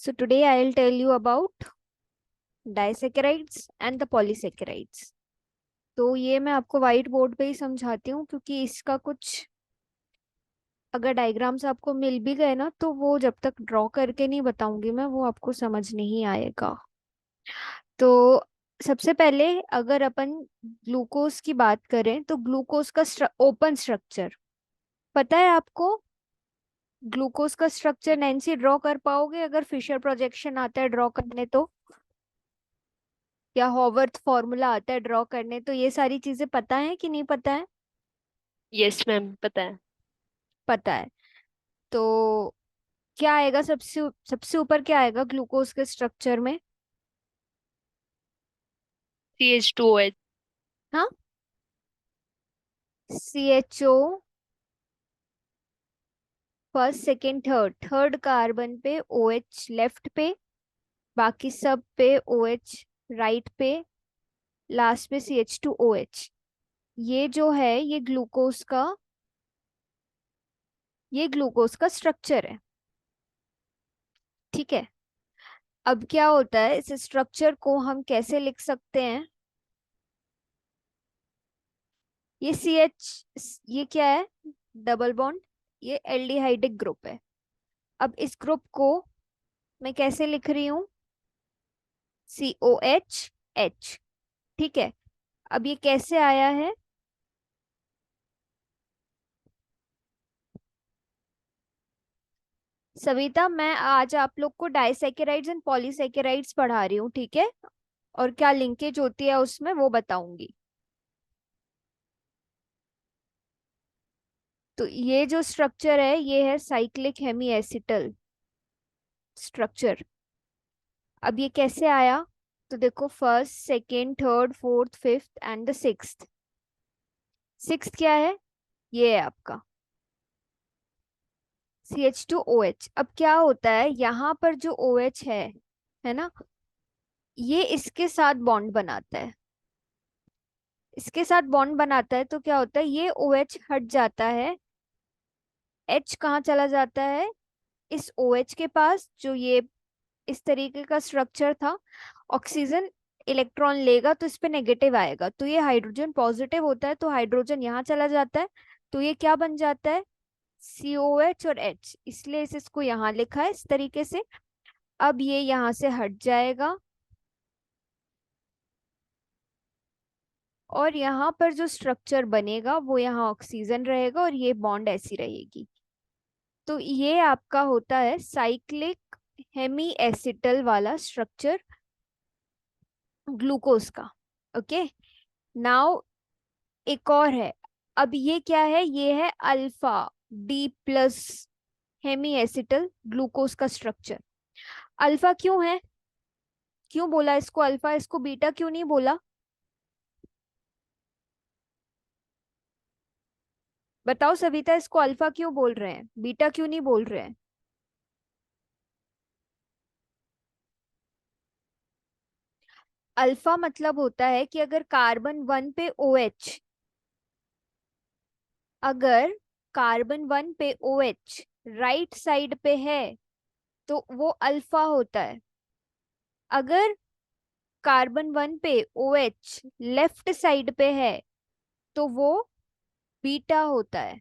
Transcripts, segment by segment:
So today I'll tell you about disaccharides and the polysaccharides. तो ये मैं आपको व्हाइट बोर्ड पे ही समझाती हूँ क्योंकि इसका कुछ अगर डायग्राम्स आपको मिल भी गए ना तो वो जब तक ड्रॉ करके नहीं बताऊंगी मैं वो आपको समझ नहीं आएगा। तो सबसे पहले अगर अपन ग्लूकोज की बात करें तो ग्लूकोज का ओपन स्ट्रक्चर पता है आपको? ग्लूकोज का स्ट्रक्चर नैन्सी ड्रॉ कर पाओगे अगर फिशर प्रोजेक्शन आता है ड्रॉ करने तो, या हॉवर्थ फॉर्मूला आता है ड्रॉ करने तो? ये सारी चीजें पता है कि नहीं पता है? यस मैम, पता है। पता है। तो क्या आएगा सबसे सबसे ऊपर, क्या आएगा ग्लूकोज के स्ट्रक्चर में? CH2OH। हाँ, CHO। First second third, third carbon पे OH लेफ्ट पे, बाकी सब पे OH राइट पे, लास्ट पे CH2OH। ये जो है ये ग्लूकोज का स्ट्रक्चर है। ठीक है। अब क्या होता है, इस स्ट्रक्चर को हम कैसे लिख सकते हैं? ये ये क्या है? Double bond. ये एल्डिहाइडिक ग्रुप है। अब इस ग्रुप को मैं कैसे लिख रही हूँ? COH H। ठीक है। अब ये कैसे आया है? सविता, मैं आज आप लोग को डाइसैकेराइड्स एंड पॉलीसैकेराइड्स पढ़ा रही हूँ, ठीक है? और क्या लिंकेज होती है उसमें वो बताऊंगी। तो ये जो स्ट्रक्चर है ये है साइक्लिक हेमी एसिटल स्ट्रक्चर। अब ये कैसे आया? तो देखो, first second third fourth fifth and the sixth. Sixth क्या है? ये है आपका CH2OH। अब क्या होता है यहाँ पर जो OH है ना, ये इसके साथ बॉन्ड बनाता है। इसके साथ बॉन्ड बनाता है तो क्या होता है, ये OH हट जाता है। H कहाँ चला जाता है? इस OH के पास, जो ये इस तरीके का स्ट्रक्चर था। ऑक्सीजन इलेक्ट्रॉन लेगा तो इस पे नेगेटिव आएगा, तो ये हाइड्रोजन पॉजिटिव होता है तो हाइड्रोजन यहाँ चला जाता है। तो ये क्या बन जाता है? COH और H, इसलिए इसको यहाँ लिखा है इस तरीके से। अब ये यहाँ से हट जाएगा और यहाँ पर जो स्ट्रक्चर बनेगा वो यहाँ ऑक्सीजन रहेगा और ये बॉन्ड ऐसी रहेगी। तो ये आपका होता है साइक्लिक हेमी एसिटल वाला स्ट्रक्चर ग्लूकोज का। ओके। नाउ एक और है। अब ये क्या है? ये है alpha D+ hemiacetal glucose का स्ट्रक्चर। अल्फा क्यों है? क्यों बोला इसको अल्फा? इसको बीटा क्यों नहीं बोला? बताओ सविता, इसको अल्फा क्यों बोल रहे हैं, बीटा क्यों नहीं बोल रहे हैं? अल्फा मतलब होता है कि अगर कार्बन 1 पे OH, अगर कार्बन 1 पे OH राइट साइड पे है तो वो अल्फा होता है। अगर कार्बन 1 पे OH लेफ्ट साइड पे है तो वो बीटा होता है।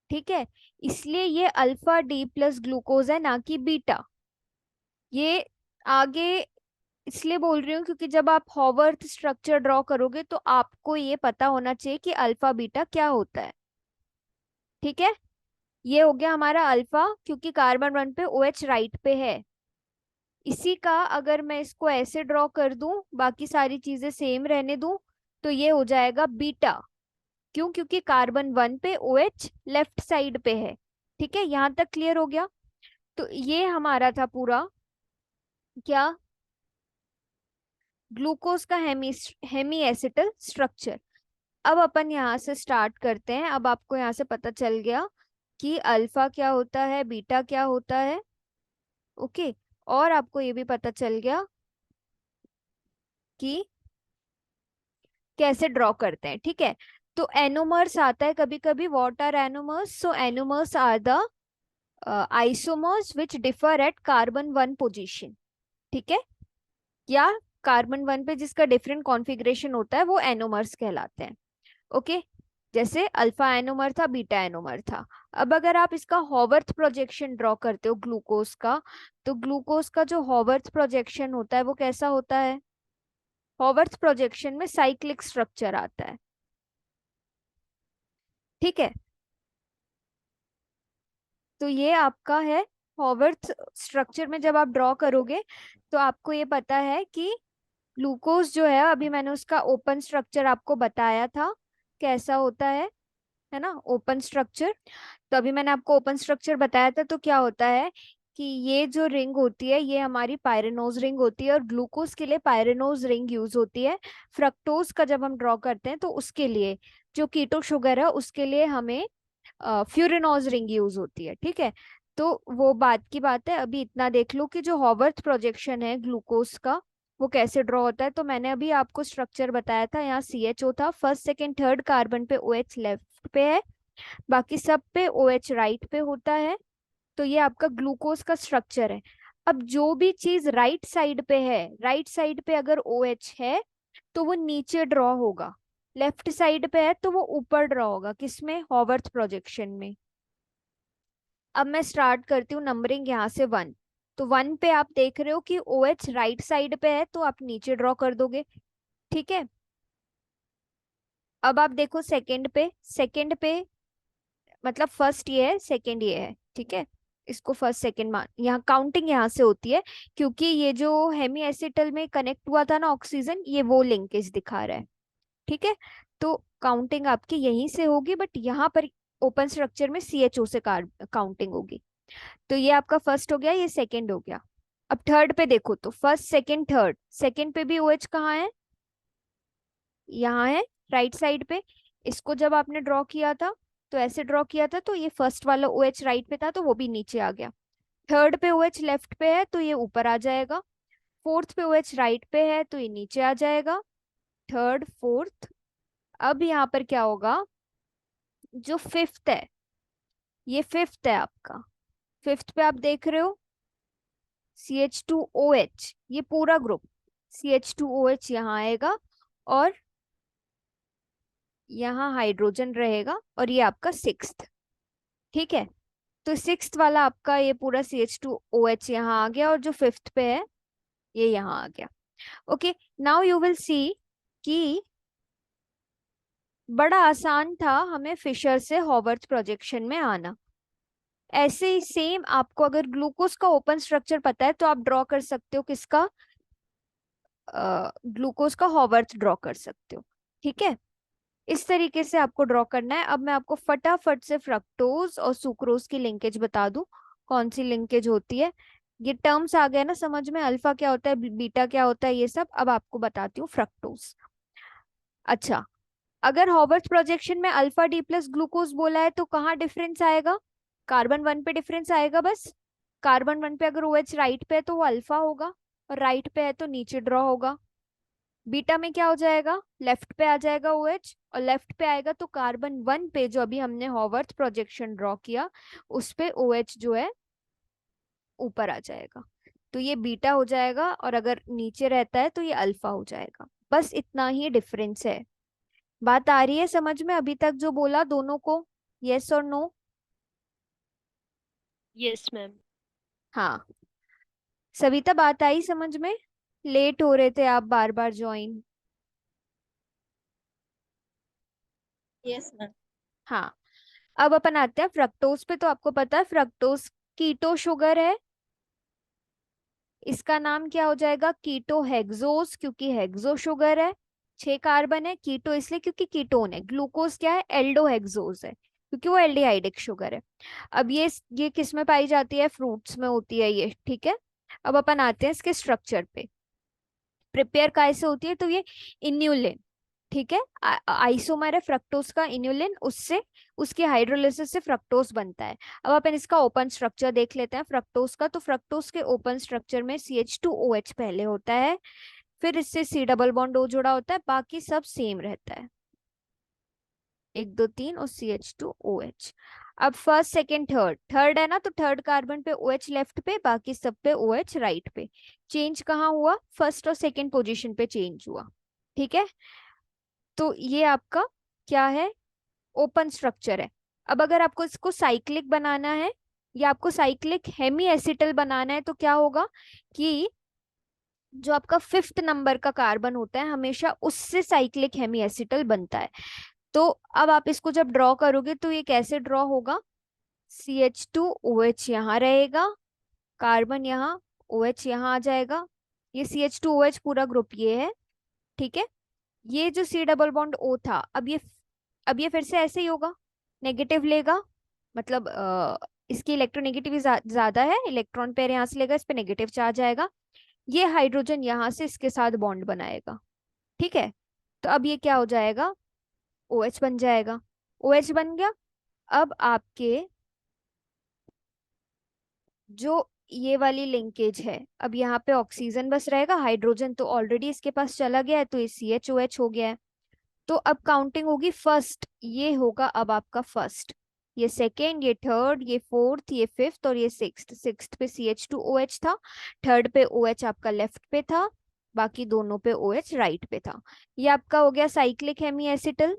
ठीक है। इसलिए ये अल्फा D+ ग्लूकोज है, ना कि बीटा। ये आगे इसलिए बोल रही हूँ क्योंकि जब आप हॉवर्थ स्ट्रक्चर ड्रॉ करोगे तो आपको ये पता होना चाहिए कि अल्फा बीटा क्या होता है। ठीक है। ये हो गया हमारा अल्फा, क्योंकि कार्बन 1 पे OH राइट पे है। इसी का अगर मैं इसको ऐसे ड्रॉ कर दूं, बाकी सारी चीजें सेम रहने दूं, तो ये हो जाएगा बीटा। क्यों? क्योंकि कार्बन 1 पे OH लेफ्ट साइड पे है। ठीक है, यहां तक क्लियर हो गया? तो ये हमारा था पूरा क्या, ग्लूकोज का हेमी एसिटल स्ट्रक्चर। अब अपन यहाँ से स्टार्ट करते हैं। अब आपको यहाँ से पता चल गया कि अल्फा क्या होता है, बीटा क्या होता है। ओके। और आपको ये भी पता चल गया कि कैसे ड्रॉ करते हैं। ठीक है। तो एनोमर्स आता है कभी कभी, what are anomers? So anomers are the isomers which differ at carbon 1 position, ठीक है, या कार्बन 1 पे जिसका डिफरेंट कॉन्फ़िगरेशन होता है वो एनोमर्स कहलाते हैं। ओके, जैसे अल्फा एनोमर था, बीटा एनोमर था। अब अगर आप इसका हॉवर्थ प्रोजेक्शन ड्रॉ करते हो ग्लूकोज का, तो ग्लूकोज का जो हॉवर्थ प्रोजेक्शन होता है वो कैसा होता है? हॉवर्थ प्रोजेक्शन में साइक्लिक स्ट्रक्चर आता है, ठीक है। तो ये आपका है हॉवर्थ स्ट्रक्चर में जब आप ड्रॉ करोगे तो आपको ये पता है कि ग्लूकोज जो है, अभी मैंने उसका ओपन स्ट्रक्चर आपको बताया था कैसा होता है ना, ओपन स्ट्रक्चर। तो अभी मैंने आपको ओपन स्ट्रक्चर बताया था, तो क्या होता है कि ये जो रिंग होती है ये हमारी पायरेनोज रिंग होती है, और ग्लूकोज के लिए पायरेनोज रिंग यूज होती है। फ्रक्टोज का जब हम ड्रॉ करते हैं तो उसके लिए, जो कीटो शुगर है उसके लिए हमें फ्यूरिनोज रिंग यूज होती है, ठीक है। तो वो बात की बात है, अभी इतना देख लो कि जो हॉवर्थ प्रोजेक्शन है ग्लूकोज का वो कैसे ड्रॉ होता है। तो मैंने अभी आपको स्ट्रक्चर बताया था, यहाँ CHO था, फर्स्ट सेकंड थर्ड कार्बन पे OH लेफ्ट पे है, बाकी सब पे OH राइट पे होता है। तो ये आपका ग्लूकोज का स्ट्रक्चर है। अब जो भी चीज राइट साइड पे है, राइट साइड पे अगर OH है तो वो नीचे ड्रॉ होगा, लेफ्ट साइड पे है तो वो ऊपर ड्रॉ होगा, किसमें? हॉवर्थ प्रोजेक्शन में। अब मैं स्टार्ट करती हूँ नंबरिंग यहाँ से 1। तो 1 पे आप देख रहे हो कि OH राइट साइड पे है तो आप नीचे ड्रॉ कर दोगे, ठीक है। अब आप देखो सेकंड पे मतलब फर्स्ट ये है, सेकंड ये है, ठीक है। इसको फर्स्ट सेकंड मान, यहाँ काउंटिंग यहाँ से होती है, क्योंकि ये जो हेमी एसिटल में कनेक्ट हुआ था ना ऑक्सीजन, ये वो लिंकेज दिखा रहा है, ठीक है। तो काउंटिंग आपकी यहीं से होगी, बट यहाँ पर ओपन स्ट्रक्चर में CHO से काउंटिंग होगी। तो ये आपका फर्स्ट हो गया, ये सेकंड हो गया। अब थर्ड पे देखो, तो फर्स्ट सेकंड थर्ड, सेकंड पे भी OH कहाँ है? यहाँ है, राइट साइड पे। इसको जब आपने ड्रॉ किया था तो ऐसे ड्रॉ किया था, तो ये फर्स्ट वाला OH राइट पे था तो वो भी नीचे आ गया। थर्ड पे OH लेफ्ट पे है तो ये ऊपर आ जाएगा। फोर्थ पे OH राइट पे है तो ये नीचे आ जाएगा, थर्ड फोर्थ। अब यहाँ पर क्या होगा, जो फिफ्थ है, ये फिफ्थ है आपका। फिफ्थ पे आप देख रहे हो CH2OH, ये पूरा ग्रुप CH2OH यहाँ आएगा, और यहाँ हाइड्रोजन रहेगा, और ये आपका सिक्स्थ, ठीक है। तो सिक्स्थ वाला आपका ये पूरा CH2OH यहाँ आ गया, और जो फिफ्थ पे है ये यहाँ आ गया। Okay, now you will see कि बड़ा आसान था हमें फिशर से हॉवर्थ प्रोजेक्शन में आना। ऐसे ही सेम आपको अगर ग्लूकोज का ओपन स्ट्रक्चर पता है तो आप ड्रॉ कर सकते हो किसका, ग्लूकोज का हॉवर्थ ड्रॉ कर सकते हो, ठीक है। इस तरीके से आपको ड्रॉ करना है। अब मैं आपको फटाफट से फ्रक्टोज और सुक्रोज की लिंकेज बता दूं, कौन सी लिंकेज होती है। ये टर्म्स आ गए ना समझ में, अल्फा क्या होता है, बीटा क्या होता है, ये सब अब आपको बताती हूँ। फ्रक्टोज, अच्छा, अगर हॉवर्थ प्रोजेक्शन में अल्फा डी प्लस ग्लूकोज बोला है तो कहाँ डिफरेंस आएगा? कार्बन 1 पे डिफरेंस आएगा बस। कार्बन 1 पे अगर OH राइट पे है तो वो अल्फा होगा, और राइट पे है तो नीचे ड्रॉ होगा। बीटा में क्या हो जाएगा, लेफ्ट पे आ जाएगा OH, और लेफ्ट पे आएगा तो कार्बन 1 पे जो अभी हमने हॉवर्थ प्रोजेक्शन ड्रॉ किया उस पे OH जो है ऊपर आ जाएगा। तो ये बीटा हो जाएगा, और अगर नीचे रहता है तो ये अल्फा हो जाएगा। बस इतना ही डिफरेंस है। बात आ रही है समझ में अभी तक जो बोला दोनों को? यस और नो? Yes ma'am. हाँ, सविता बात आई समझ में? लेट हो रहे थे आप बार बार ज्वाइन। Yes ma'am. हाँ, अब अपन आते हैं फ्रक्टोज पे। तो आपको पता है फ्रक्टोज कीटो शुगर है, इसका नाम क्या हो जाएगा, कीटो हेक्सोस, क्योंकि हेक्सो शुगर है, 6 कार्बन है। कीटो इसलिए क्योंकि कीटोन है। ग्लूकोज क्या है, एल्डो हेक्सोस है, क्योंकि वो एल्डिहाइडिक शुगर है। अब ये किस में पाई जाती है, फ्रूट्स में होती है ये, ठीक है। अब अपन आते हैं इसके स्ट्रक्चर पे। प्रिपेयर कैसे होती है, तो ये इन्यूलिन, ठीक है, आइसोमर है फ्रक्टोज का, इन्यूलिन, उससे उसकी हाइड्रोलिसिस से फ्रक्टोज बनता है। अब अपन इसका ओपन स्ट्रक्चर देख लेते हैं फ्रक्टोज का। तो फ्रक्टोज के ओपन स्ट्रक्चर में CH2OH पहले होता है, फिर इससे C डबल बॉन्ड O जुड़ा होता है, बाकी सब सेम रहता है, 1 2 3 और CH2OH। अब फर्स्ट सेकंड थर्ड, थर्ड है ना, तो थर्ड कार्बन पे OH लेफ्ट पे, बाकी सब पे OH राइट पे। चेंज कहाँ हुआ? फर्स्ट और सेकंड पोजीशन पे चेंज हुआ। ठीक है, तो ये आपका क्या है? ओपन स्ट्रक्चर है। अब अगर आपको इसको साइक्लिक बनाना है या आपको साइक्लिक हेमी एसिटल बनाना है, तो क्या होगा कि जो आपका फिफ्थ नंबर का कार्बन होता है हमेशा उससे साइक्लिक हेमी एसिटल बनता है। तो अब आप इसको जब ड्रॉ करोगे तो ये कैसे ड्रॉ होगा? CH2OH यहाँ रहेगा, कार्बन यहाँ, OH यहाँ आ जाएगा, ये CH2OH पूरा ग्रुप ये है। ठीक है, ये जो C डबल बॉन्ड O था, अब ये फिर से ऐसे ही होगा, नेगेटिव लेगा, मतलब इसकी इलेक्ट्रोनेगेटिविटी ज्यादा है, इलेक्ट्रॉन पेयर यहाँ से लेगा, इस पे नेगेटिव चार्ज आएगा, ये हाइड्रोजन यहाँ से इसके साथ बॉन्ड बनाएगा। ठीक है, तो अब ये क्या हो जाएगा? OH बन जाएगा। OH बन गया। अब आपके जो ये वाली लिंकेज है, अब यहाँ पे ऑक्सीजन बस रहेगा, हाइड्रोजन तो ऑलरेडी इसके पास चला गया है, तो ये CHOH हो गया है। तो अब काउंटिंग होगी फर्स्ट, ये होगा अब आपका फर्स्ट, ये सेकेंड, ये थर्ड, ये फोर्थ, ये फिफ्थ और ये सिक्स्थ। सिक्स्थ पे CH2OH था, थर्ड पे OH आपका लेफ्ट पे था, बाकी दोनों पे OH राइट पे था। ये आपका हो गया साइक्लिक हेमी एसिटल,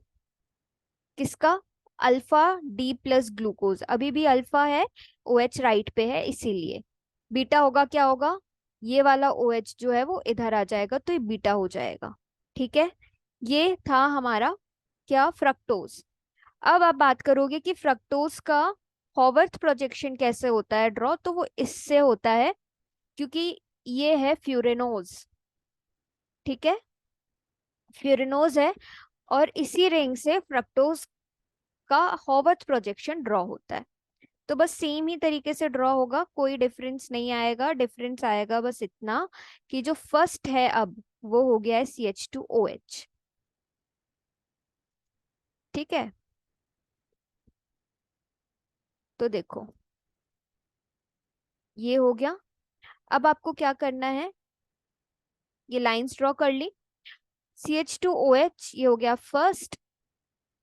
किसका? Alpha D plus glucose. अभी भी अल्फा है, OH राइट पे है इसीलिए। बीटा होगा, क्या होगा? ये वाला OH जो है वो इधर आ जाएगा, तो ये बीटा हो जाएगा। ठीक है, ये था हमारा क्या? फ्रक्टोज। अब आप बात करोगे कि फ्रक्टोज का हॉवर्थ प्रोजेक्शन कैसे होता है ड्रॉ, तो वो इससे होता है, क्योंकि ये है फ्यूरेनोज। ठीक है, फ्यूरेनोज है, और इसी रिंग से फ्रक्टोज का हॉवर्थ प्रोजेक्शन ड्रॉ होता है। तो बस सेम ही तरीके से ड्रॉ होगा, कोई डिफरेंस नहीं आएगा। डिफरेंस आएगा बस इतना कि जो फर्स्ट है अब वो हो गया है CH2OH। ठीक है, तो देखो ये हो गया। अब आपको क्या करना है, ये लाइंस ड्रॉ कर ली, CH2OH ये हो गया फर्स्ट,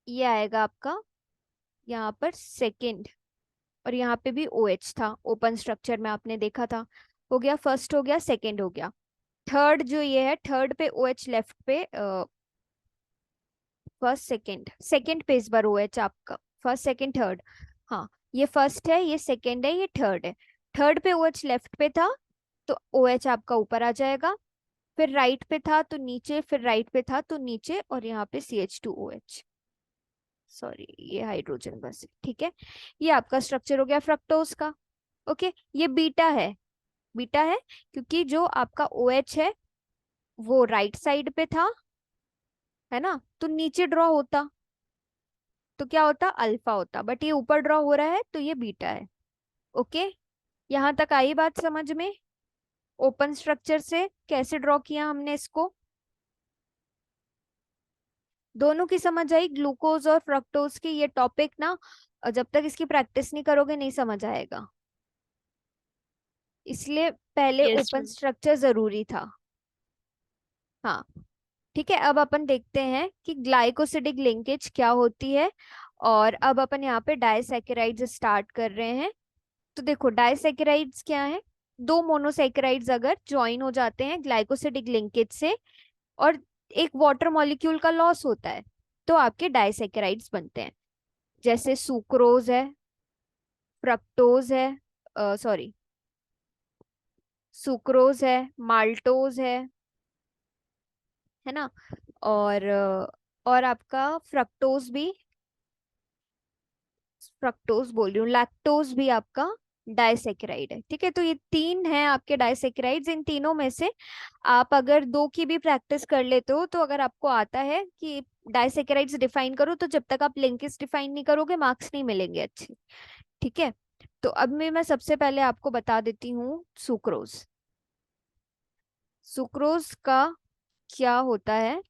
ये आएगा आपका यहाँ पर सेकंड, और यहाँ पे भी OH था, ओपन स्ट्रक्चर में आपने देखा था। हो गया फर्स्ट, हो गया सेकंड, हो गया थर्ड। जो ये है थर्ड पे OH लेफ्ट पे, फर्स्ट सेकंड, सेकंड पे इस बार OH आपका, फर्स्ट सेकंड थर्ड, हाँ ये फर्स्ट है, ये सेकंड है, ये थर्ड है। थर्ड पे OH लेफ्ट पे था, तो OH आपका ऊपर आ जाएगा, फिर राइट पे था तो नीचे, फिर राइट पे था तो नीचे, और यहाँ पे CH2OH, सॉरी ये हाइड्रोजन बस है। ठीक है, ये आपका स्ट्रक्चर हो गया फ्रक्टोज का। ओके, ये बीटा है, बीटा है क्योंकि जो आपका OH है वो राइट साइड पे था, है ना, तो नीचे ड्रॉ होता तो क्या होता? अल्फा होता, बट ये ऊपर ड्रॉ हो रहा है तो ये बीटा है। ओके, यहाँ तक आई बात समझ में? ओपन स्ट्रक्चर से कैसे ड्रॉ किया हमने इसको, दोनों की समझ आई? ग्लूकोज और फ्रक्टोज की ये टॉपिक ना, जब तक इसकी प्रैक्टिस नहीं करोगे नहीं समझ आएगा, इसलिए पहले यस ओपन मैम। स्ट्रक्चर जरूरी था। हाँ, ठीक है, अब अपन देखते हैं कि ग्लाइकोसिडिक लिंकेज क्या होती है, और अब अपन यहाँ पे डाइसैकेराइड्स स्टार्ट कर रहे हैं। तो देखो डाइसैकेराइड्स क्या है? दो मोनोसैकेराइड्स अगर ज्वाइन हो जाते हैं ग्लाइकोसिडिक लिंकेज से, और एक वाटर मॉलिक्यूल का लॉस होता है, तो आपके डाइसैकेराइड्स बनते हैं। जैसे सुक्रोज है, फ्रक्टोज है, सॉरी सुक्रोज है, माल्टोज है ना, और आपका फ्रक्टोज भी, फ्रक्टोज बोल रही हूँ, लैक्टोज भी आपका डाइसेकेराइड है। ठीक है, तो ये तीन हैं आपके डाइसेकेराइड्स। इन तीनों में से आप अगर दो की भी प्रैक्टिस कर लेते हो, तो अगर आपको आता है कि डाइसेकेराइड्स डिफाइन करो, तो जब तक आप लिंकेज डिफाइन नहीं करोगे मार्क्स नहीं मिलेंगे अच्छे। ठीक है, तो अब मैं सबसे पहले आपको बता देती हूँ सुक्रोज। सुक्रोज का क्या होता है?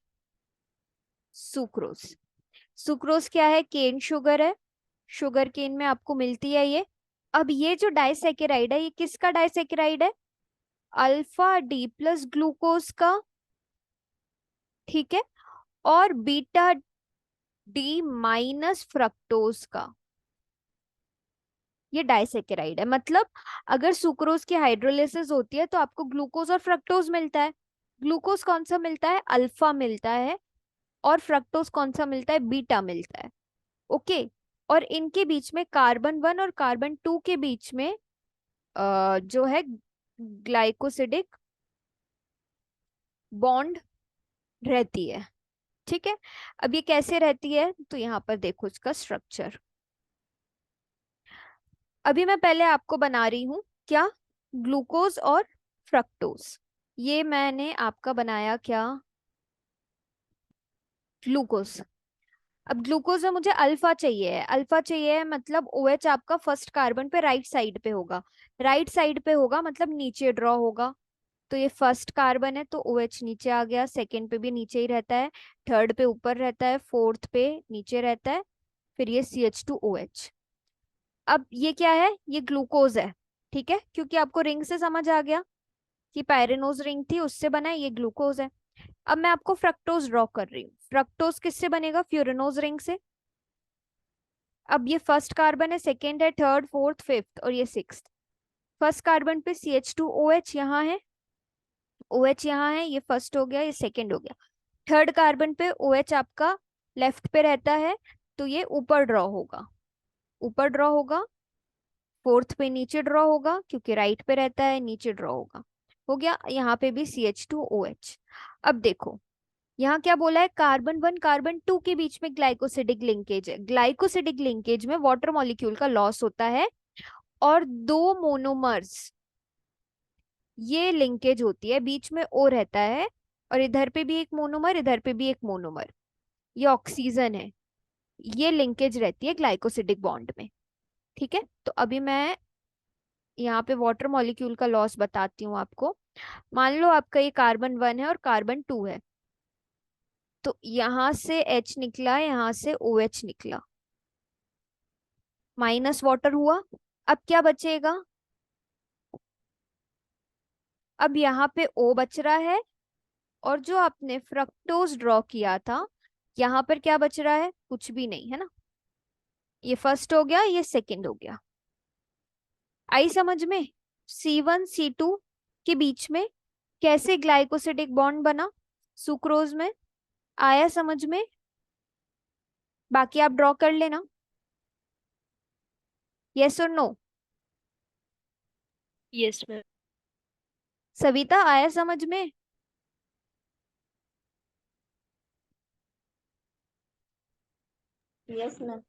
सुक्रोज, सुक्रोज क्या है? केन शुगर है, शुगर केन में आपको मिलती है ये। अब ये जो डाइसेकेराइड है ये किसका डाइसेकेराइड है? अल्फा D प्लस ग्लूकोज का। ठीक है, और बीटा D माइनस फ्रक्टोज का। ये डाइसेकेराइड है। मतलब अगर सुक्रोज की हाइड्रोलिसिस होती है तो आपको ग्लूकोज और फ्रक्टोज मिलता है। ग्लूकोज कौन सा मिलता है? अल्फा मिलता है। और फ्रक्टोज कौन सा मिलता है? बीटा मिलता है। ओके। और इनके बीच में कार्बन 1 और कार्बन 2 के बीच में जो है ग्लाइकोसिडिक बॉन्ड रहती है। ठीक है। अब ये कैसे रहती है? तो यहाँ पर देखो इसका स्ट्रक्चर। अभी मैं पहले आपको बना रही हूँ क्या? ग्लूकोज और फ्रक्टोज। ये मैंने आपका बनाया क्या? ग्लूकोज। अब ग्लूकोज में मुझे अल्फा चाहिए है। अल्फा चाहिए है मतलब OH आपका फर्स्ट कार्बन पे राइट साइड पे होगा। राइट साइड पे होगा मतलब नीचे ड्रॉ होगा। तो ये फर्स्ट कार्बन है तो OH नीचे आ गया। सेकंड पे भी नीचे ही रहता है। थर्ड पे ऊपर रहता है। फोर्थ पे नीचे रहता है। फिर ये CH2OH। अब ये क्या है? ये ग्लूकोज है। ठीक है, क्योंकि आपको रिंग से समझ आ गया कि पायरेनोज रिंग थी उससे बना है, ये ग्लूकोज है। अब मैं आपको फ्रक्टोज ड्रॉ कर रही हूँ। फ्रक्टोज किससे बनेगा? फ्यूरेनोज रिंग से। अब ये फर्स्ट कार्बन है, सेकेंड है, थर्ड, फोर्थ, फिफ्थ और ये सिक्स्थ। फर्स्ट कार्बन पे CH2OH यहाँ है। OH यहाँ है। ये फर्स्ट हो गया, ये सेकेंड हो गया। थर्ड कार्बन पे OH आपका लेफ्ट पे रहता है तो ये ऊपर ड्रॉ होगा। ऊपर ड्रॉ होगा। फोर्थ पे नीचे ड्रॉ होगा क्योंकि राइट पे रहता है, नीचे ड्रॉ होगा। हो गया। यहाँ पे भी CH2OH। अब देखो यहाँ क्या बोला है? कार्बन 1 कार्बन 2 के बीच में ग्लाइकोसिडिक लिंकेज है। ग्लाइकोसिडिक लिंकेज में वाटर मॉलिक्यूल का लॉस होता है और दो मोनोमर्स ये लिंकेज होती है। बीच में O रहता है और इधर पे भी एक मोनोमर, इधर पे भी एक मोनोमर। ये ऑक्सीजन है। ये लिंकेज रहती है ग्लाइकोसिडिक बॉन्ड में। ठीक है, तो अभी मैं यहाँ पे वाटर मॉलिक्यूल का लॉस बताती हूँ आपको। मान लो आपका ये कार्बन 1 है और कार्बन 2 है। तो यहां से H निकला, यहाँ से OH निकला, माइनस वाटर हुआ। अब क्या बचेगा? अब यहाँ पे O बच रहा है और जो आपने फ्रक्टोज ड्रॉ किया था यहाँ पर क्या बच रहा है? कुछ भी नहीं है ना। ये फर्स्ट हो गया, ये सेकंड हो गया। आई समझ में? C1 C2 के बीच में कैसे ग्लाइकोसिडिक बॉन्ड बना सुक्रोज में? आया समझ में? बाकी आप ड्रॉ कर लेना। यस और नो? Yes ma'am. सविता आया समझ में? Yes ma'am.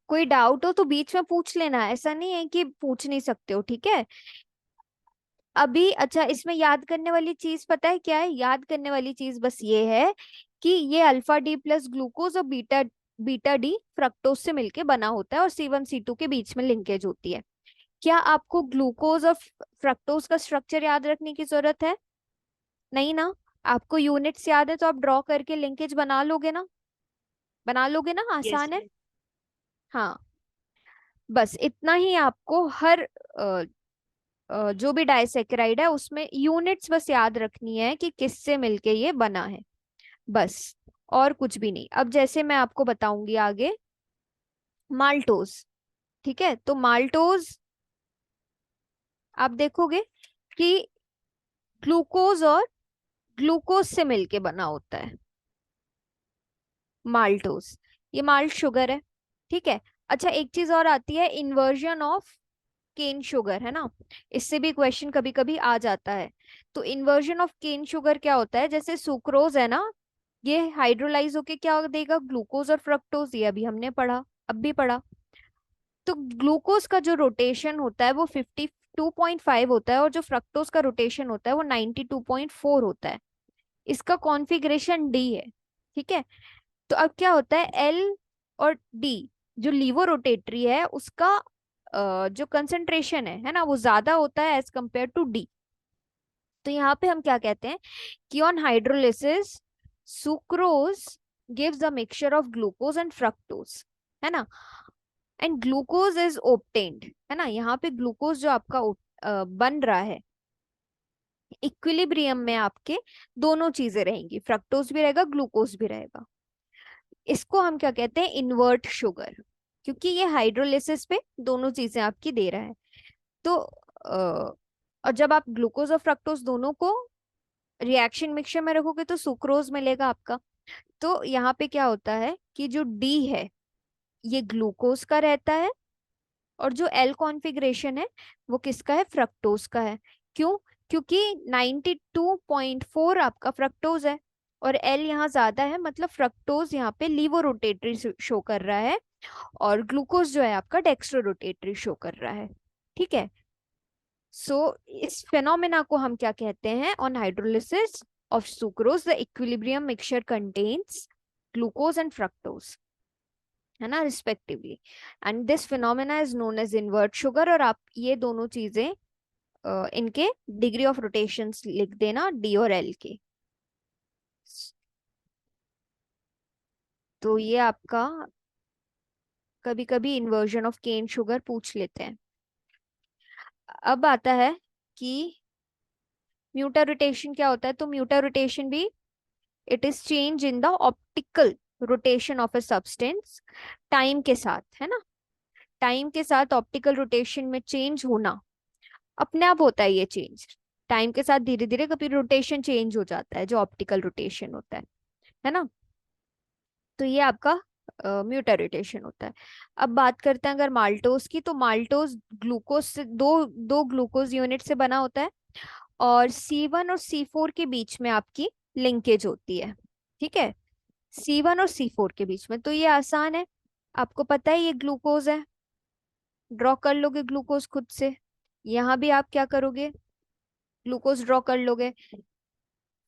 कोई डाउट हो तो बीच में पूछ लेना, ऐसा नहीं है कि पूछ नहीं सकते हो। ठीक है। अभी अच्छा, इसमें याद करने वाली चीज पता है क्या है? याद करने वाली चीज बस ये है कि ये अल्फा डी प्लस ग्लूकोज और बीटा बीटा डी फ्रक्टोज से मिलके बना होता है और C1 C2 के बीच में लिंकेज होती है। क्या आपको ग्लूकोज और फ्रक्टोज का स्ट्रक्चर याद रखने की जरूरत है? नहीं ना। आपको यूनिट्स याद है तो आप ड्रॉ करके लिंकेज बना लोगे ना? बना लोगे ना? यस आसान है। मैम। हाँ, बस इतना ही आपको हर जो भी डाइसेकेराइड है उसमें यूनिट्स बस याद रखनी है कि किससे मिलके ये बना है, बस। और कुछ भी नहीं। अब जैसे मैं आपको बताऊंगी आगे माल्टोज। ठीक है, तो माल्टोज आप देखोगे कि ग्लूकोज और ग्लूकोज से मिलके बना होता है माल्टोज। ये माल्ट शुगर है। ठीक है। अच्छा, एक चीज और आती है, इन्वर्जन ऑफ केन शुगर, है ना। इससे भी क्वेश्चन कभी कभी आ जाता है। तो इन्वर्जन ऑफ केन शुगर क्या होता है? जैसे सुक्रोज है ना, ये हाइड्रोलाइज होके क्या देगा? ग्लूकोज और फ्रक्टोज। ये अभी हमने पढ़ा, अब भी पढ़ा। तो ग्लूकोज का जो रोटेशन होता है वो 52.5 होता है और जो फ्रक्टोज का रोटेशन होता है वो 92.4 होता है। इसका कॉन्फ़िगरेशन डी है। ठीक है। तो अब क्या होता है? एल और डी जो लीवो रोटेटरी है उसका जो कंसंट्रेशन है ना, वो ज्यादा होता है एज कंपेयर टू डी। तो यहाँ पे हम क्या कहते हैं कि on hydrolysis sucrose gives a mixture of glucose and fructose, है ना। एंड ग्लूकोज इज ओब्टेन्ड, है ना। यहाँ पे ग्लूकोज जो आपका बन रहा है इक्विलिब्रियम में, आपके दोनों चीजें रहेंगी, फ्रक्टोज भी रहेगा, ग्लूकोज भी रहेगा। इसको हम क्या कहते हैं? Invert sugar. क्योंकि ये हाइड्रोलिसिस पे दोनों चीजें आपकी दे रहा है। तो और जब आप ग्लूकोज और फ्रक्टोज दोनों को रिएक्शन मिक्सचर में रखोगे तो सुक्रोज मिलेगा आपका। तो यहाँ पे क्या होता है कि जो डी है ये ग्लूकोज का रहता है, और जो एल कॉन्फ़िगरेशन है वो किसका है, फ्रक्टोज का है। क्यों? क्योंकि 92.4 आपका फ्रक्टोज है और एल यहाँ ज्यादा है, मतलब फ्रक्टोज यहाँ पे लीवो रोटेटरी शो कर रहा है और ग्लूकोज जो है आपका डेक्स्ट्रो रोटेटरी शो कर रहा है। ठीक है। सो इस फेनोमेना को हम क्या कहते हैं, on hydrolysis of sucrose the equilibrium mixture contains glucose and fructose, है ना, respectively, and this phenomena is known as invert sugar. और आप ये दोनों चीजें इनके डिग्री ऑफ रोटेशन लिख देना, डी और एल के। तो ये आपका कभी कभी इन्वर्जन ऑफ केन शुगर पूछ लेते हैं। अब आता है कि म्यूटा रोटेशन क्या होता है। तो म्यूटा रोटेशन भी it is change in the optical rotation of a substance time के साथ, है ना। टाइम के साथ ऑप्टिकल रोटेशन में चेंज होना अपने आप होता है। ये चेंज टाइम के साथ धीरे धीरे कभी रोटेशन चेंज हो जाता है, जो ऑप्टिकल रोटेशन होता है ना। तो ये आपका म्यूटा रोटेशन होता है। अब बात करते हैं अगर माल्टोज की, तो माल्टोज ग्लूकोज से दो दो ग्लूकोज यूनिट से बना होता है और C1 और C4 के बीच में आपकी लिंकेज होती है। ठीक है, C1 और C4 के बीच में। तो ये आसान है, आपको पता है ये ग्लूकोज है, ड्रॉ कर लोगे ग्लूकोज खुद से। यहाँ भी आप क्या करोगे, ग्लूकोज ड्रॉ कर लोगे।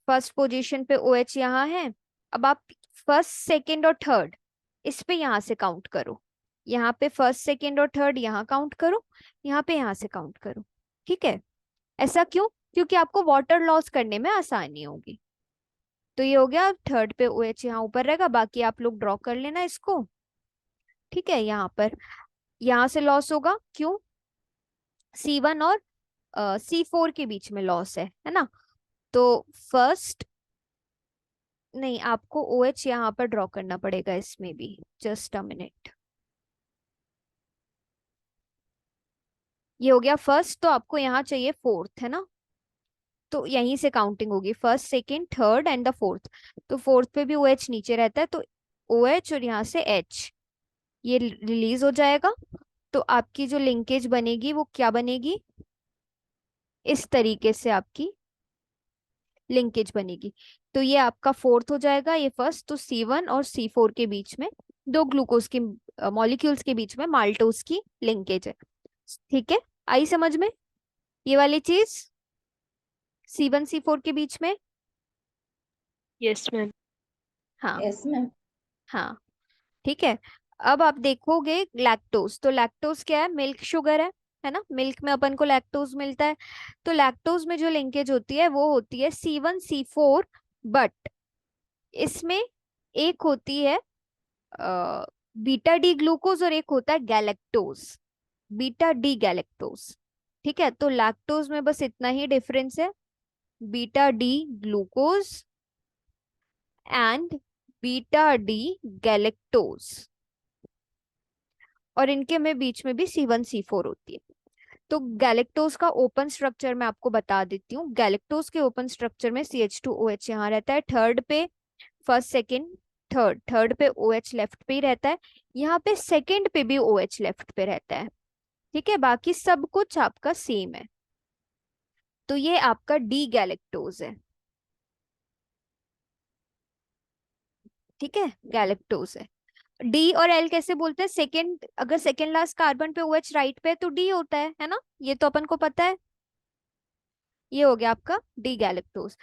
फर्स्ट पोजीशन पे OH यहाँ है। अब आप फर्स्ट सेकंड और थर्ड इस पे यहाँ से काउंट करो। यहाँ पे फर्स्ट सेकंड और थर्ड यहाँ काउंट करो, यहाँ पे यहाँ से काउंट करो। ठीक है, ऐसा क्यों? क्योंकि आपको वाटर लॉस करने में आसानी होगी। तो ये हो गया, थर्ड पे OH यहाँ ऊपर रहेगा, बाकी आप लोग ड्रॉ कर लेना इसको। ठीक है, यहाँ पर यहाँ से लॉस होगा, क्यों? C1 और C4 के बीच में लॉस है ना। तो फर्स्ट नहीं, आपको OH यहाँ पर ड्रॉ करना पड़ेगा इसमें भी, जस्ट अ मिनट। ये हो गया फर्स्ट, तो आपको यहाँ चाहिए फोर्थ, है ना। तो यहीं से काउंटिंग होगी, first second third and the fourth. तो फोर्थ पे भी OH नीचे रहता है, तो OH और यहाँ से H ये रिलीज हो जाएगा। तो आपकी जो लिंकेज बनेगी वो क्या बनेगी, इस तरीके से आपकी लिंकेज बनेगी। तो ये आपका फोर्थ हो जाएगा, ये फर्स्ट। तो C1 और C4 के बीच में दो ग्लूकोज के मॉलिक्यूल्स के बीच में माल्टोज की लिंकेज है। ठीक है, आई समझ में ये वाली चीज, C1 C4 के बीच में। Yes ma'am. हाँ यस मैम। हाँ, ठीक है। अब आप देखोगे लैक्टोज, तो लैक्टोज क्या है, मिल्क शुगर है ना। मिल्क में अपन को लैक्टोज मिलता है। तो लैक्टोज में जो लिंकेज होती है वो होती है C1 C4, बट इसमें एक होती है बीटा डी ग्लूकोज और एक होता है गैलेक्टोज, बीटा डी गैलेक्टोज। ठीक है, तो लैक्टोज में बस इतना ही डिफरेंस है, beta D glucose and beta D galactose, और इनके में बीच में भी C1 C4 होती है। तो गैलेक्टोज का ओपन स्ट्रक्चर मैं आपको बता देती हूँ। गैलेक्टोज के ओपन स्ट्रक्चर में CH2OH यहाँ रहता है, थर्ड पे फर्स्ट सेकंड थर्ड पे OH लेफ्ट पे ही रहता है, यहाँ पे सेकंड पे भी OH लेफ्ट पे रहता है। ठीक है, बाकी सब कुछ आपका सेम है। तो ये आपका डी गैलेक्टोज है। ठीक है, गैलेक्टोज है। डी और एल कैसे बोलते हैं, सेकंड, अगर सेकंड लास्ट कार्बन पे OH राइट पे है तो डी होता है ना, ये तो अपन को पता है। ये हो गया आपका डी गैलेक्टोज।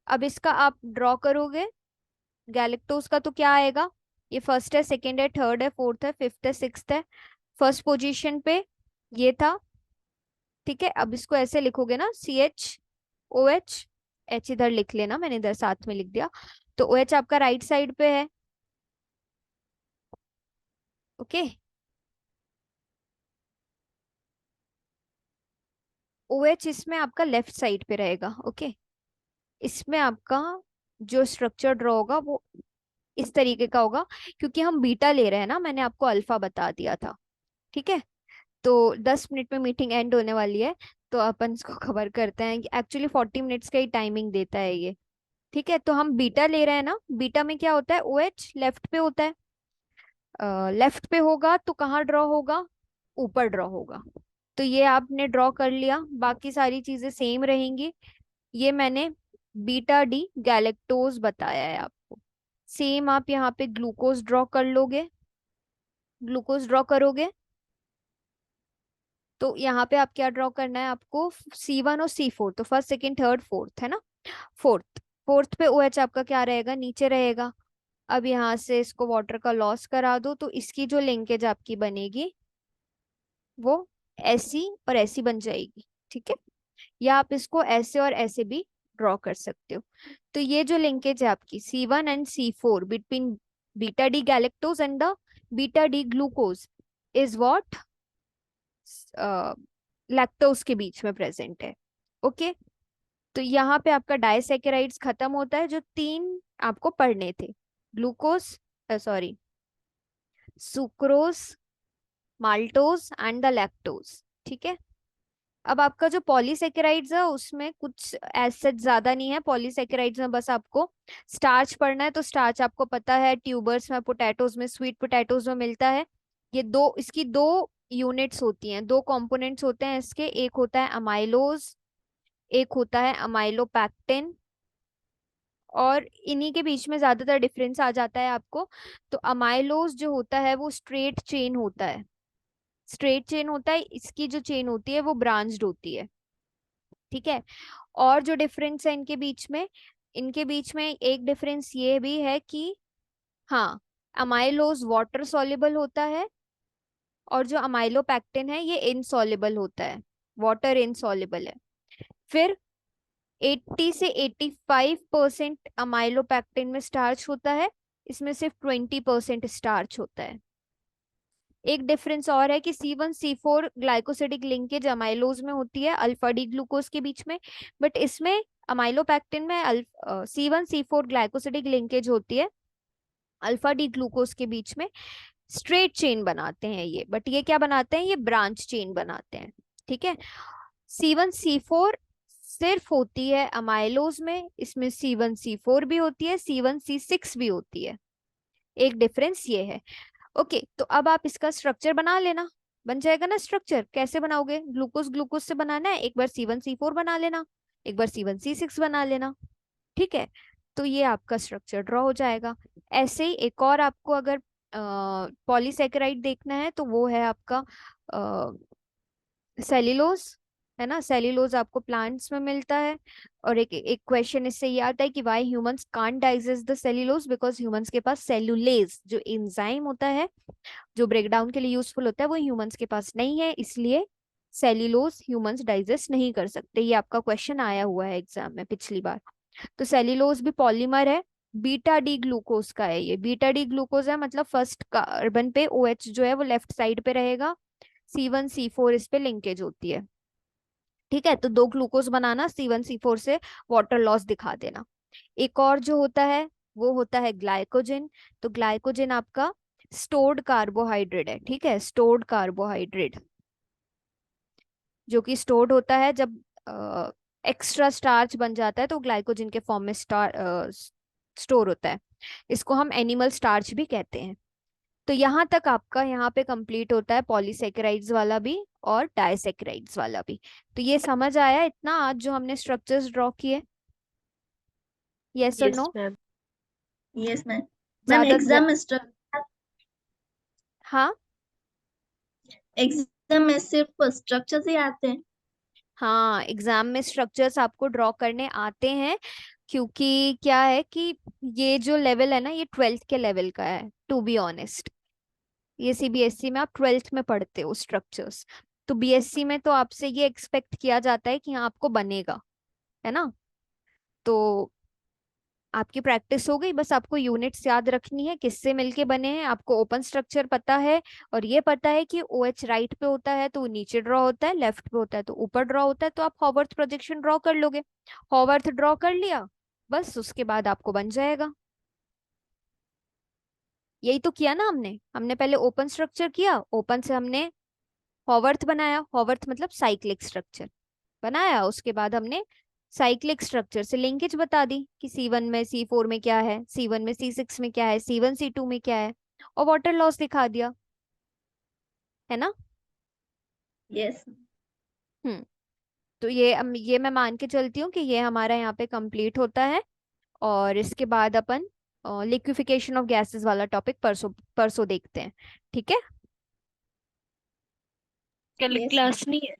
अब इसका आप ड्रॉ करोगे गैलेक्टोज का तो क्या आएगा, ये फर्स्ट है, सेकंड है, थर्ड है, फोर्थ है, फिफ्थ है, सिक्स्थ है। फर्स्ट पोजीशन पे ये था। ठीक है, अब इसको ऐसे लिखोगे ना, CH OH, H इधर लिख लेना, मैंने इधर साथ में लिख दिया। तो OH आपका राइट साइड पे है। ओके, OH इसमें आपका लेफ्ट साइड पे रहेगा। ओके, इसमें आपका जो स्ट्रक्चर ड्रॉ होगा वो इस तरीके का होगा, क्योंकि हम बीटा ले रहे हैं ना, मैंने आपको अल्फा बता दिया था। ठीक है, तो 10 मिनट में मीटिंग एंड होने वाली है, तो अपन इसको कवर करते हैं। एक्चुअली 40 मिनट्स का ही टाइमिंग देता है ये। ठीक है, तो हम बीटा ले रहे हैं ना, बीटा में क्या होता है, ओ एच लेफ्ट पे होता है। लेफ्ट पे होगा तो कहाँ ड्रॉ होगा, ऊपर ड्रॉ होगा। तो ये आपने ड्रॉ कर लिया, बाकी सारी चीजें सेम रहेंगी। ये मैंने बीटा डी गैलेक्टोज बताया है आपको। सेम आप यहाँ पे ग्लूकोज ड्रॉ कर लोगे, ग्लूकोज ड्रॉ करोगे तो यहाँ पे आप क्या ड्रॉ करना है आपको, C1 और C4, तो फर्स्ट सेकंड थर्ड फोर्थ है ना। फोर्थ, फोर्थ पे ओ एच आपका क्या रहेगा, नीचे रहेगा। अब यहाँ से इसको वाटर का लॉस करा दो, तो इसकी जो लिंकेज आपकी बनेगी वो ऐसी और ऐसी बन जाएगी। ठीक है, या आप इसको ऐसे और ऐसे भी ड्रॉ कर सकते हो। तो ये जो लिंकेज है आपकी C1 and C4 between beta D galactose and the beta D glucose is what, lactose के बीच में प्रेजेंट है। ओके, तो यहाँ पे आपका डाइसैकेराइड्स खत्म होता है, जो 3 आपको पढ़ने थे, glucose, sorry, sucrose, maltose and the lactose. ठीक है, अब आपका जो पॉलीसेकेराइड्स है उसमें कुछ एसिड ज्यादा नहीं है। पॉलीसेकेराइड्स में बस आपको स्टार्च पढ़ना है, तो स्टार्च आपको पता है ट्यूबर्स में, पोटैटोज में, स्वीट पोटैटोज में मिलता है। ये दो, इसकी 2 यूनिट्स होती हैं, 2 कंपोनेंट्स होते हैं इसके, एक होता है अमाइलोज, एक होता है अमाइलोपैक्टिन। और इन्हीं के बीच में ज्यादातर डिफरेंस आ जाता है आपको। तो अमाइलोज जो होता है वो स्ट्रेट चेन होता है, स्ट्रेट चेन होता है, इसकी जो चेन होती है वो ब्रांच्ड होती है। ठीक है, और जो डिफरेंस है इनके बीच में, इनके बीच में एक डिफरेंस ये भी है कि हाँ, अमाइलोज वाटर सॉल्युबल होता है, और जो अमाइलोपैक्टिन है ये इनसॉल्युबल होता है, वाटर इनसॉल्युबल है। फिर 80 से 85% अमाइलोपैक्टिन में स्टार्च होता है, इसमें सिर्फ 20% स्टार्च होता है। एक डिफरेंस और है कि C1 C4 glycosidic linkage amylose में होती है अल्फा डी ग्लूकोज के बीच में, बट इसमें अमाइलोपैक्टिन में C1 C4 ग्लाइकोसिडिक लिंकेज होती है अल्फा डी ग्लूकोज के बीच में। स्ट्रेट चेन बनाते हैं ये, बट ये क्या बनाते हैं, ये ब्रांच चेन बनाते हैं। ठीक है, C1 C4 सिर्फ होती है अमाइलोज में, इसमें C1 C4 भी होती है, C1 C6 भी होती है। एक डिफरेंस ये है। ओके, तो अब आप इसका स्ट्रक्चर बना लेना, बन जाएगा ना स्ट्रक्चर। कैसे बनाओगे, ग्लूकोज ग्लूकोज से बनाना है, एक बार C1 C4 बना लेना, एक बार C1 C6 बना लेना। ठीक है, तो ये आपका स्ट्रक्चर ड्रॉ हो जाएगा। ऐसे ही एक और आपको अगर पॉलीसेकेराइड देखना है तो वो है आपका सेल्यूलोज, है ना। सेल्यूलोज आपको प्लांट्स में मिलता है। और एक एक क्वेश्चन इससे ये आता है कि why humans can't digest the cellulose, because humans के पास सेल्यूलेज जो एंजाइम होता है, जो ब्रेकडाउन के लिए यूजफुल होता है, वो ह्यूमंस के पास नहीं है, इसलिए सेल्यूलोज ह्यूमंस डाइजेस्ट नहीं कर सकते। ये आपका क्वेश्चन आया हुआ है एग्जाम में पिछली बार। तो सेल्यूलोज भी पॉलीमर है, बीटा डी ग्लूकोज का है ये। बीटा डी ग्लूकोज है, मतलब फर्स्ट कार्बन पे ओ एच जो है वो लेफ्ट साइड पे रहेगा, C1 C4 इस पे लिंकेज होती है। ठीक है, तो 2 ग्लूकोज बनाना, C1 C4 से वाटर लॉस दिखा देना। एक और जो होता है वो होता है ग्लाइकोजन। तो ग्लाइकोजन आपका स्टोर्ड कार्बोहाइड्रेट है। ठीक है, स्टोर्ड कार्बोहाइड्रेट जो कि स्टोर्ड होता है जब एक्स्ट्रा स्टार्च बन जाता है तो ग्लाइकोजन के फॉर्म में स्टोर होता है। इसको हम एनिमल स्टार्च भी कहते हैं। तो यहाँ तक आपका यहाँ पे कंप्लीट होता है पॉलीसेकेराइड्स वाला भी और डाइसेकेराइड्स वाला भी। तो ये समझ आया इतना आज जो हमने स्ट्रक्चर्स ड्रॉ किए, यस और Yes, no. ma'am. Yes, ma'am. Ma'am, ज्यादा हाँ, एग्जाम में सिर्फ स्ट्रक्चर्स ही आते हैं। हाँ, एग्जाम में स्ट्रक्चर्स आपको ड्रॉ करने आते हैं, क्योंकि क्या है कि ये जो लेवल है ना, ये 12th के लेवल का है, टू बी ऑनेस्ट। ये CBSE में आप 12th में पढ़ते हो स्ट्रक्चर्स, तो BSc में तो आपसे ये एक्सपेक्ट किया जाता है कि हाँ आपको बनेगा, है ना। तो आपकी प्रैक्टिस हो गई, बस आपको यूनिट्स याद रखनी है किससे मिलके बने हैं। आपको ओपन स्ट्रक्चर पता है, और ये पता है कि OH राइट पे होता है तो नीचे ड्रॉ होता है, लेफ्ट पे होता है तो ऊपर ड्रॉ होता है। तो आप हॉवर्थ प्रोजेक्शन ड्रॉ कर लोगे, हॉवर्थ ड्रॉ कर लिया, बस उसके बाद आपको बन जाएगा। यही तो किया ना हमने हमने पहले ओपन स्ट्रक्चर किया, ओपन से हमने हॉवर्थ बनाया, हॉवर्थ मतलब साइक्लिक स्ट्रक्चर बनाया, उसके बाद हमने साइक्लिक स्ट्रक्चर से लिंकेज बता दी कि C1 में C4 में क्या है, C1 में C6 में क्या है, C1 C2 में क्या है, और वाटर लॉस दिखा दिया, है ना। यस हम्म। तो ये मैं मान के चलती हूँ कि ये हमारा यहाँ पे कंप्लीट होता है, और इसके बाद अपन लिक्विफिकेशन ऑफ गैसेस वाला टॉपिक परसों परसों देखते हैं, ठीक है। कल यस क्लास नहीं है?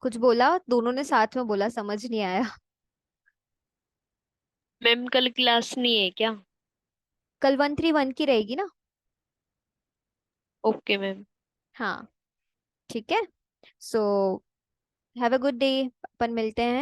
कुछ बोला, दोनों ने साथ में बोला, समझ नहीं आया। मैम कल क्लास नहीं है क्या? कल 131 की रहेगी ना। Okay ma'am. हाँ ठीक है। So have a good day, अपन मिलते हैं।